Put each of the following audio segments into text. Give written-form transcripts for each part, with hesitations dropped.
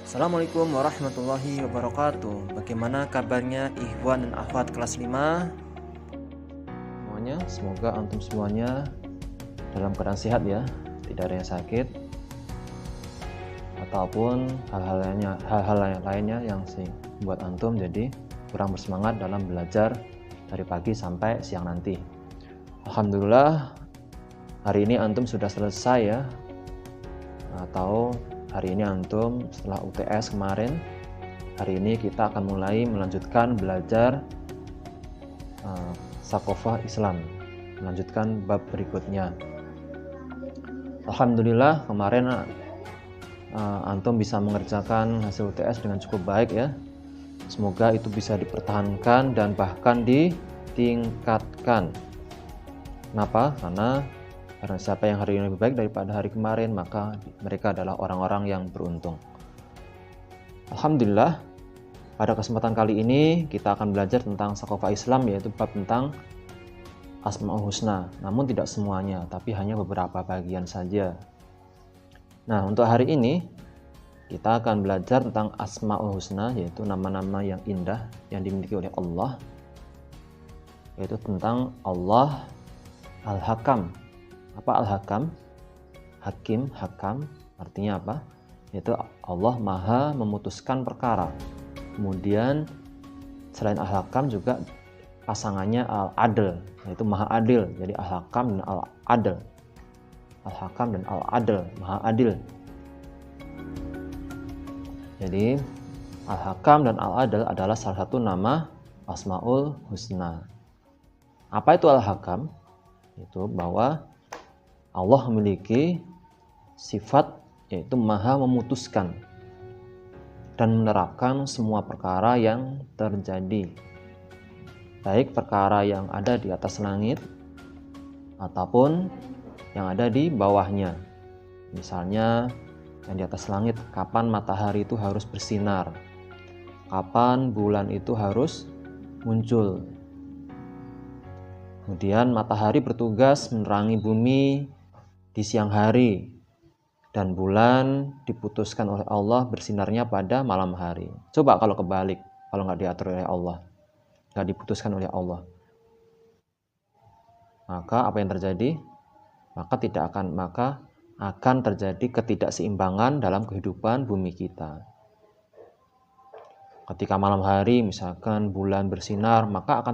Assalamualaikum warahmatullahi wabarakatuh. Bagaimana kabarnya ikhwan dan akhwat kelas 5 semuanya? Semoga antum semuanya dalam keadaan sehat ya, tidak ada yang sakit ataupun hal-hal yang lainnya yang membuat antum jadi kurang bersemangat dalam belajar dari pagi sampai siang nanti. Alhamdulillah hari ini antum sudah selesai ya, atau hari ini antum setelah UTS kemarin, hari ini kita akan mulai melanjutkan belajar Saqofah Islam, melanjutkan bab berikutnya. Alhamdulillah kemarin antum bisa mengerjakan hasil UTS dengan cukup baik ya. Semoga itu bisa dipertahankan dan bahkan ditingkatkan. Kenapa? Karena siapa yang hari ini lebih baik daripada hari kemarin, maka mereka adalah orang-orang yang beruntung. Alhamdulillah, pada kesempatan kali ini kita akan belajar tentang Saqofah Islam, yaitu bab tentang Asmaul Husna. Namun tidak semuanya, tapi hanya beberapa bagian saja. Nah, untuk hari ini kita akan belajar tentang Asmaul Husna, yaitu nama-nama yang indah yang dimiliki oleh Allah, yaitu tentang Allah Al-Hakam. Apa Al-Hakam? Hakim, Hakam artinya apa? Yaitu Allah Maha memutuskan perkara. Kemudian selain Al-Hakam juga pasangannya Al-Adl, yaitu Maha Adil. Jadi Al-Hakam dan Al-Adl. Al-Hakam dan Al-Adl, Maha Adil. Jadi Al-Hakam dan Al-Adl adalah salah satu nama Asmaul Husna. Apa itu Al-Hakam? Itu bahwa Allah memiliki sifat yaitu Maha memutuskan dan menerapkan semua perkara yang terjadi, baik perkara yang ada di atas langit ataupun yang ada di bawahnya. Misalnya yang di atas langit, kapan matahari itu harus bersinar, kapan bulan itu harus muncul. Kemudian matahari bertugas menerangi bumi di siang hari, dan bulan diputuskan oleh Allah bersinarnya pada malam hari. Coba kalau kebalik, kalau nggak diatur oleh Allah, nggak diputuskan oleh Allah, maka apa yang terjadi? Maka akan terjadi ketidakseimbangan dalam kehidupan bumi kita. Ketika malam hari misalkan bulan bersinar, maka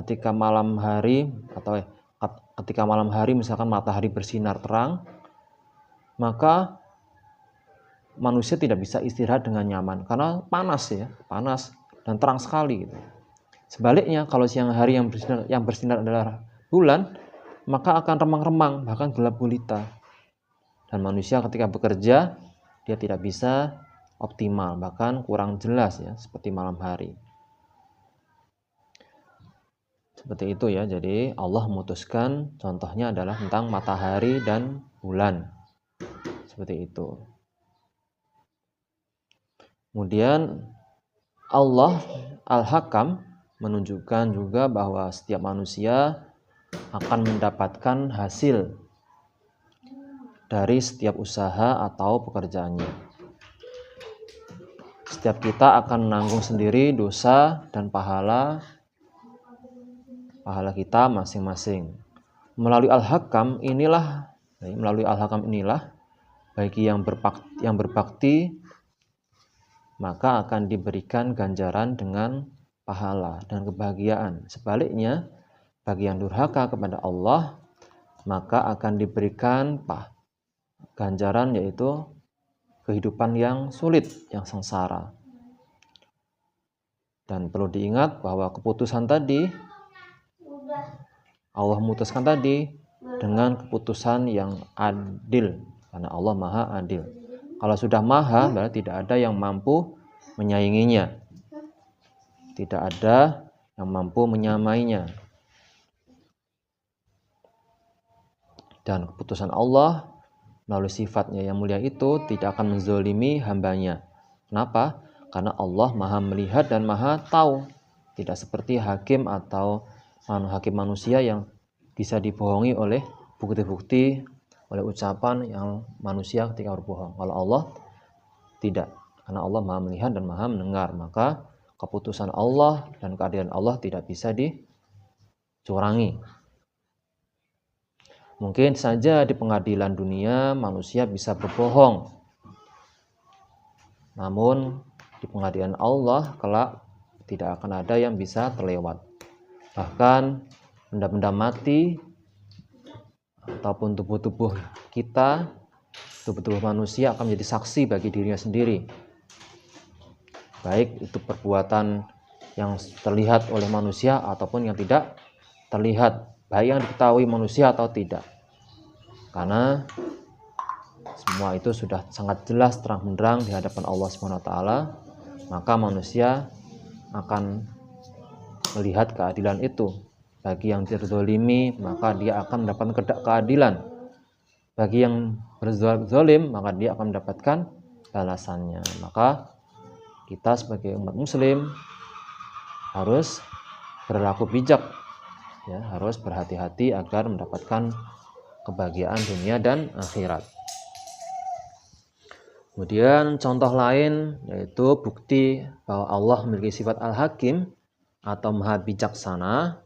ketika malam hari misalkan matahari bersinar terang, maka manusia tidak bisa istirahat dengan nyaman karena panas dan terang sekali gitu. Sebaliknya kalau siang hari yang bersinar adalah bulan, maka akan remang-remang, bahkan gelap gulita. Dan manusia ketika bekerja dia tidak bisa optimal, bahkan kurang jelas ya, seperti malam hari. Seperti itu ya. Jadi Allah memutuskan, contohnya adalah tentang matahari dan bulan. Seperti itu. Kemudian Allah Al-Hakam menunjukkan juga bahwa setiap manusia akan mendapatkan hasil dari setiap usaha atau pekerjaannya. Setiap kita akan menanggung sendiri dosa dan pahala kita masing-masing. Melalui Al-Hakam inilah bagi yang berbakti maka akan diberikan ganjaran dengan pahala dan kebahagiaan. Sebaliknya, bagi yang durhaka kepada Allah, maka akan diberikan ganjaran yaitu kehidupan yang sulit, yang sengsara. Dan perlu diingat bahwa keputusan tadi, Allah memutuskan tadi dengan keputusan yang adil, karena Allah Maha Adil. Kalau sudah Maha, berarti tidak ada yang mampu menyainginya, tidak ada yang mampu menyamainya. Dan keputusan Allah melalui sifatnya yang mulia itu tidak akan menzolimi hambanya. Kenapa? Karena Allah Maha melihat dan Maha tahu. Tidak seperti hakim atau hakim manusia yang bisa dibohongi oleh bukti-bukti, oleh ucapan yang manusia ketika berbohong. Kalau Allah tidak. Karena Allah Maha melihat dan Maha mendengar, maka keputusan Allah dan keadilan Allah tidak bisa dicurangi. Mungkin saja di pengadilan dunia manusia bisa berbohong, namun di pengadilan Allah kelak tidak akan ada yang bisa terlewat. Bahkan benda-benda mati ataupun tubuh-tubuh kita, tubuh-tubuh manusia akan menjadi saksi bagi dirinya sendiri. Baik itu perbuatan yang terlihat oleh manusia ataupun yang tidak terlihat, baik yang diketahui manusia atau tidak. Karena semua itu sudah sangat jelas terang benderang di hadapan Allah SWT, maka manusia akan melihat keadilan itu. Bagi yang terzolimi, maka dia akan mendapatkan keadilan. Bagi yang berzolim, maka dia akan mendapatkan balasannya. Maka kita sebagai umat muslim harus berlaku bijak, ya, harus berhati-hati agar mendapatkan kebahagiaan dunia dan akhirat. Kemudian contoh lain yaitu bukti bahwa Allah memiliki sifat al-hakim atau maha bijaksana.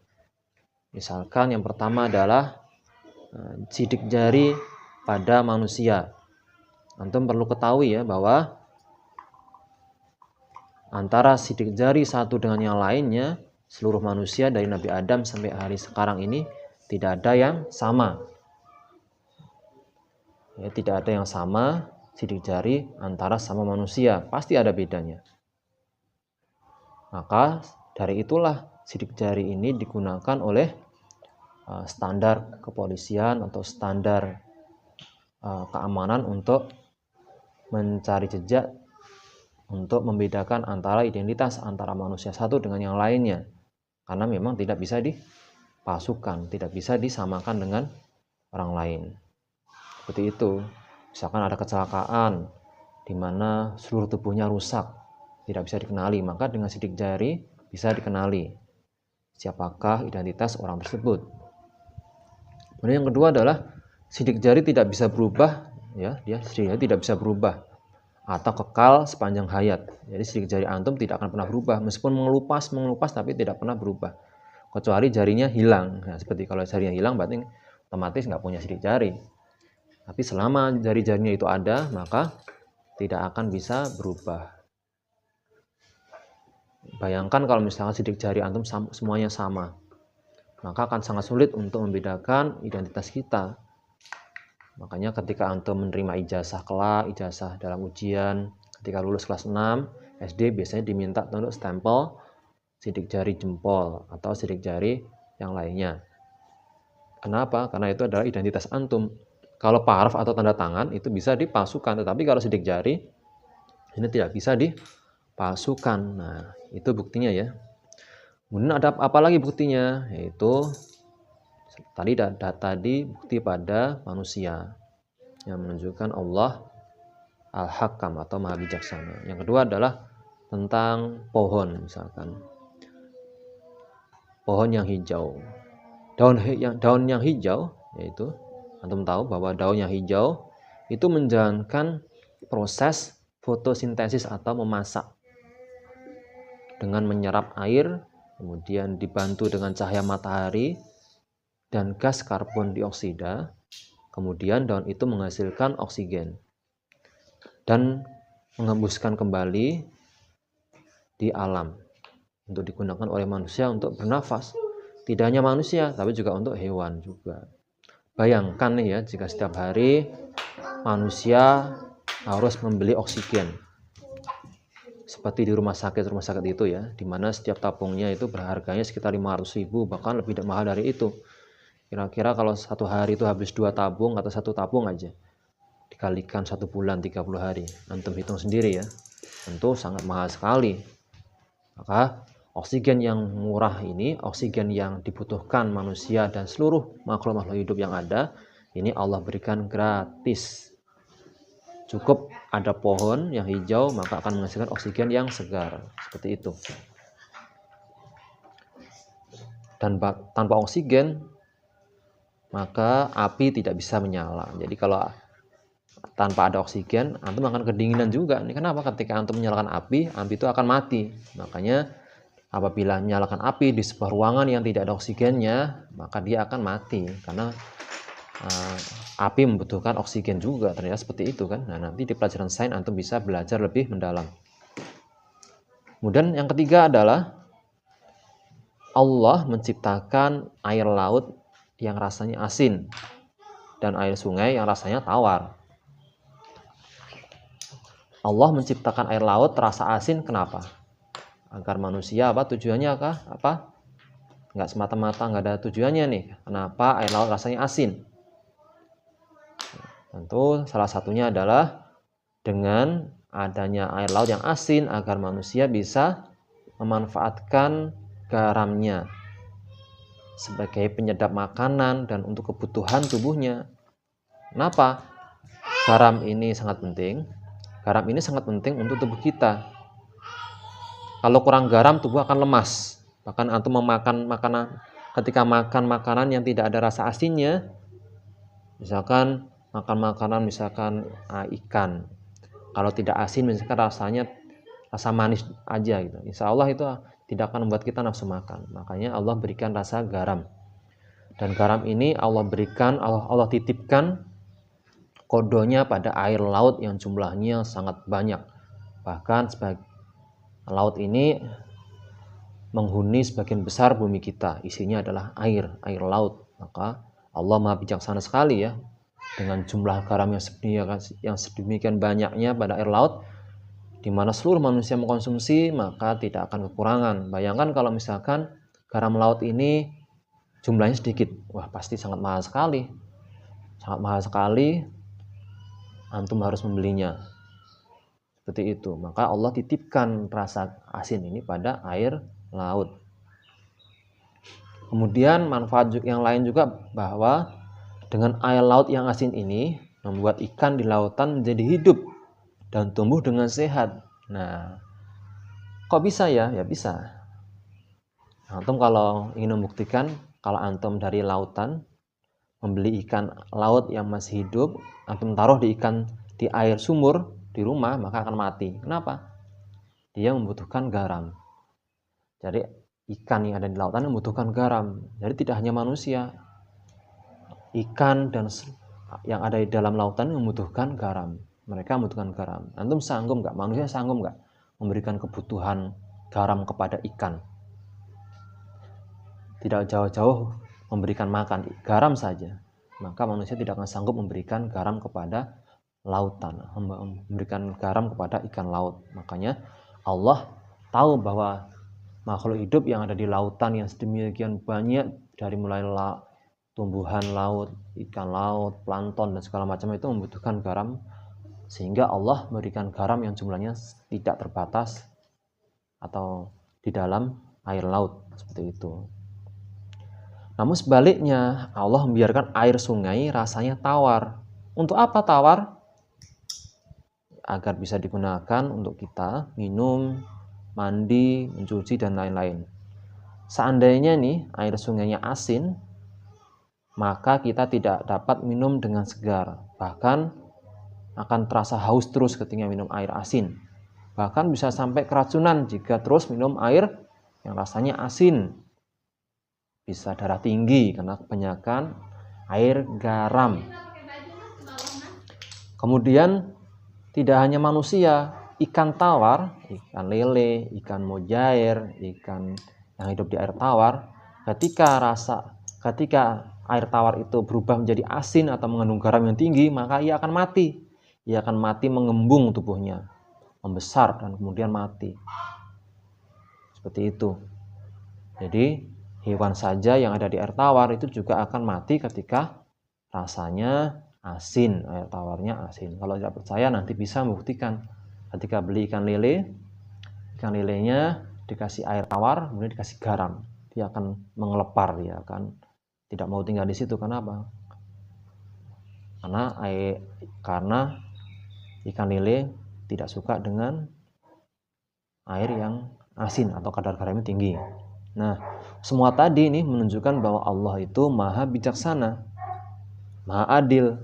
Misalkan yang pertama adalah sidik jari pada manusia. Antum perlu ketahui ya bahwa antara sidik jari satu dengan yang lainnya, seluruh manusia dari Nabi Adam sampai hari sekarang ini tidak ada yang sama. Ya, tidak ada yang sama sidik jari antara sama manusia, pasti ada bedanya. Maka dari itulah sidik jari ini digunakan oleh standar kepolisian atau standar keamanan untuk mencari jejak, untuk membedakan antara identitas antara manusia satu dengan yang lainnya. Karena memang tidak bisa dipalsukan, tidak bisa disamakan dengan orang lain. Seperti itu. Misalkan ada kecelakaan di mana seluruh tubuhnya rusak, tidak bisa dikenali, maka dengan sidik jari bisa dikenali siapakah identitas orang tersebut. Kemudian yang kedua adalah sidik jari tidak bisa berubah, ya, sidik jari tidak bisa berubah atau kekal sepanjang hayat. Jadi sidik jari antum tidak akan pernah berubah, meskipun mengelupas tapi tidak pernah berubah, kecuali jarinya hilang. Nah, seperti kalau jarinya hilang berarti otomatis nggak punya sidik jari. Tapi selama jari-jarinya itu ada, maka tidak akan bisa berubah. Bayangkan kalau misalnya sidik jari antum semuanya sama, maka akan sangat sulit untuk membedakan identitas kita. Makanya ketika antum menerima ijazah kelak, ijazah dalam ujian, ketika lulus kelas 6 SD biasanya diminta untuk stempel sidik jari jempol atau sidik jari yang lainnya. Kenapa? Karena itu adalah identitas antum. Kalau paraf atau tanda tangan itu bisa dipalsukan, tetapi kalau sidik jari ini tidak bisa dipalsukan. Nah, itu buktinya ya. Kemudian ada apa lagi buktinya? Yaitu tadi bukti pada manusia yang menunjukkan Allah al-hakam atau maha bijaksana. Yang kedua adalah tentang pohon, misalkan pohon yang hijau, daun yang hijau, yaitu antum tahu bahwa daun yang hijau itu menjalankan proses fotosintesis atau memasak dengan menyerap air, kemudian dibantu dengan cahaya matahari dan gas karbon dioksida, kemudian daun itu menghasilkan oksigen dan mengembuskan kembali di alam untuk digunakan oleh manusia untuk bernafas. Tidak hanya manusia, tapi juga untuk hewan juga. Bayangkan nih ya, jika setiap hari manusia harus membeli oksigen. Seperti di rumah sakit itu ya, di mana setiap tabungnya itu berharganya sekitar 500.000, bahkan lebih mahal dari itu. Kira-kira kalau satu hari itu habis 2 tabung atau 1 tabung aja, dikalikan 1 bulan 30 hari, antum hitung sendiri ya, tentu sangat mahal sekali. Maka oksigen yang murah ini, oksigen yang dibutuhkan manusia dan seluruh makhluk-makhluk hidup yang ada, ini Allah berikan gratis. Cukup ada pohon yang hijau, maka akan menghasilkan oksigen yang segar. Seperti itu. Dan tanpa oksigen, maka api tidak bisa menyala. Jadi kalau tanpa ada oksigen, antum akan kedinginan juga. Ini kenapa? Ketika antum menyalakan api itu akan mati. Makanya apabila menyalakan api di sebuah ruangan yang tidak ada oksigennya, maka dia akan mati karena api membutuhkan oksigen juga. Ternyata seperti itu kan. Nah, nanti di pelajaran sains antum bisa belajar lebih mendalam. Kemudian yang ketiga adalah Allah menciptakan air laut yang rasanya asin dan air sungai yang rasanya tawar. Allah menciptakan air laut rasa asin kenapa? Agar manusia tujuannya apa? Nggak semata-mata nggak ada tujuannya nih. Kenapa air laut rasanya asin? Tentu salah satunya adalah dengan adanya air laut yang asin agar manusia bisa memanfaatkan garamnya sebagai penyedap makanan dan untuk kebutuhan tubuhnya. Kenapa? Garam ini sangat penting. Garam ini sangat penting untuk tubuh kita. Kalau kurang garam, tubuh akan lemas. Bahkan antum memakan makanan, ketika makan makanan yang tidak ada rasa asinnya, misalkan makan makanan ikan. Kalau tidak asin, misalkan rasanya rasa manis aja gitu. Insya Allah itu tidak akan membuat kita nafsu makan. Makanya Allah berikan rasa garam. Dan garam ini Allah berikan, Allah titipkan kodonya pada air laut yang jumlahnya sangat banyak. Bahkan laut ini menghuni sebagian besar bumi kita. Isinya adalah air laut. Maka Allah Maha bijaksana sekali ya. Dengan jumlah garam yang sedemikian banyaknya pada air laut, di mana seluruh manusia mengkonsumsi, maka tidak akan kekurangan. Bayangkan kalau misalkan garam laut ini jumlahnya sedikit. Wah, pasti sangat mahal sekali. Sangat mahal sekali. Antum harus membelinya. Seperti itu. Maka Allah titipkan rasa asin ini pada air laut. Kemudian manfaat yang lain juga bahwa dengan air laut yang asin ini membuat ikan di lautan menjadi hidup dan tumbuh dengan sehat. Nah, kok bisa ya? Ya bisa. Antum kalau ingin membuktikan kalau antum dari lautan membeli ikan laut yang masih hidup, antum taruh di air sumur di rumah, maka akan mati. Kenapa? Dia membutuhkan garam. Jadi ikan yang ada di lautan membutuhkan garam. Jadi tidak hanya manusia, ikan dan yang ada di dalam lautan membutuhkan garam. Mereka membutuhkan garam. Antum sanggup nggak? Manusia sanggup nggak memberikan kebutuhan garam kepada ikan? Tidak jauh-jauh memberikan makan garam saja, maka manusia tidak akan sanggup memberikan garam kepada lautan, memberikan garam kepada ikan laut. Makanya Allah tahu bahwa makhluk hidup yang ada di lautan yang sedemikian banyak, dari mulai tumbuhan laut, ikan laut, plankton dan segala macam itu membutuhkan garam, sehingga Allah memberikan garam yang jumlahnya tidak terbatas atau di dalam air laut seperti itu. Namun sebaliknya, Allah membiarkan air sungai rasanya tawar. Untuk apa tawar? Agar bisa digunakan untuk kita minum, mandi, mencuci, dan lain-lain. Seandainya nih air sungainya asin, maka kita tidak dapat minum dengan segar. Bahkan akan terasa haus terus ketika minum air asin. Bahkan bisa sampai keracunan jika terus minum air yang rasanya asin. Bisa darah tinggi karena kebanyakan air garam. Kemudian tidak hanya manusia, ikan tawar, ikan lele, ikan mujair, ikan yang hidup di air tawar, ketika air tawar itu berubah menjadi asin atau mengandung garam yang tinggi, maka ia akan mati. Ia akan mati mengembung tubuhnya, membesar dan kemudian mati. Seperti itu. Jadi hewan saja yang ada di air tawar itu juga akan mati ketika rasanya asin, air tawarnya asin. Kalau tidak percaya nanti bisa membuktikan. Ketika beli ikan lelenya dikasih air tawar, kemudian dikasih garam, dia akan mengelepar, dia akan tidak mau tinggal di situ. Kenapa? Karena ikan lele tidak suka dengan air yang asin atau kadar garamnya tinggi. Nah, semua tadi ini menunjukkan bahwa Allah itu maha bijaksana, maha adil,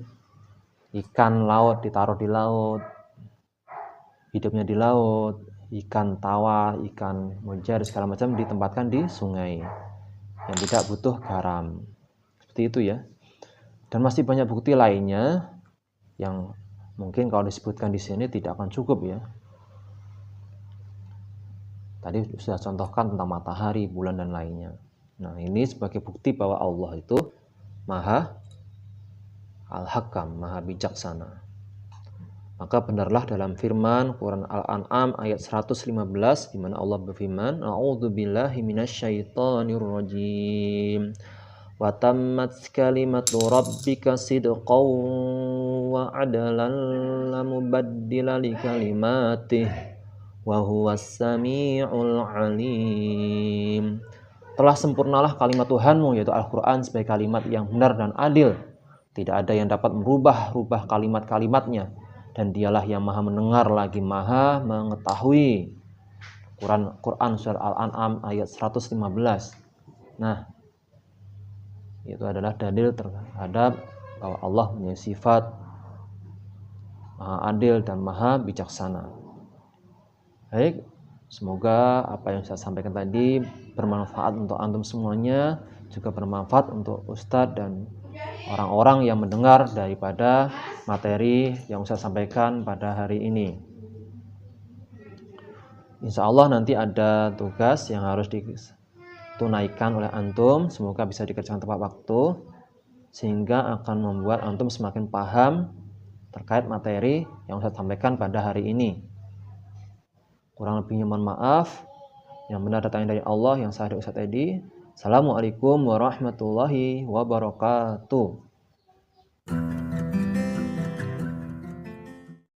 ikan laut ditaruh di laut, hidupnya di laut, ikan tawa, ikan mujair segala macam ditempatkan di sungai yang tidak butuh garam. Seperti itu ya. Dan masih banyak bukti lainnya yang mungkin kalau disebutkan di sini tidak akan cukup ya. Tadi sudah contohkan tentang matahari, bulan dan lainnya. Nah, ini sebagai bukti bahwa Allah itu Maha Al-Hakam, Maha bijaksana. Maka benarlah dalam firman Quran Al-An'am ayat 115 di mana Allah berfirman, "A'udzubillahi minasyaitonirrajim. Wa tammat kalimatu rabbika sidqan wa adalan la mubaddila li kalimatih wa huwas samiul alim." Telah sempurnalah kalimat Tuhanmu yaitu Al-Qur'an sebagai kalimat yang benar dan adil. Tidak ada yang dapat merubah kalimat-kalimatnya, dan dialah yang maha mendengar lagi maha mengetahui. Quran Surah Al-An'am ayat 115. Nah, itu adalah dalil terhadap bahwa Allah punya sifat maha adil dan maha bijaksana. Baik, semoga apa yang saya sampaikan tadi bermanfaat untuk antum semuanya, juga bermanfaat untuk Ustadz dan orang-orang yang mendengar daripada materi yang saya sampaikan pada hari ini. Insya Allah nanti ada tugas yang harus ditunaikan oleh antum, semoga bisa dikerjakan tepat waktu, sehingga akan membuat antum semakin paham terkait materi yang saya sampaikan pada hari ini. Kurang lebihnya mohon maaf. Yang benar datangnya dari Allah, yang sah dari Ustadz Edi. Assalamualaikum warahmatullahi wabarakatuh.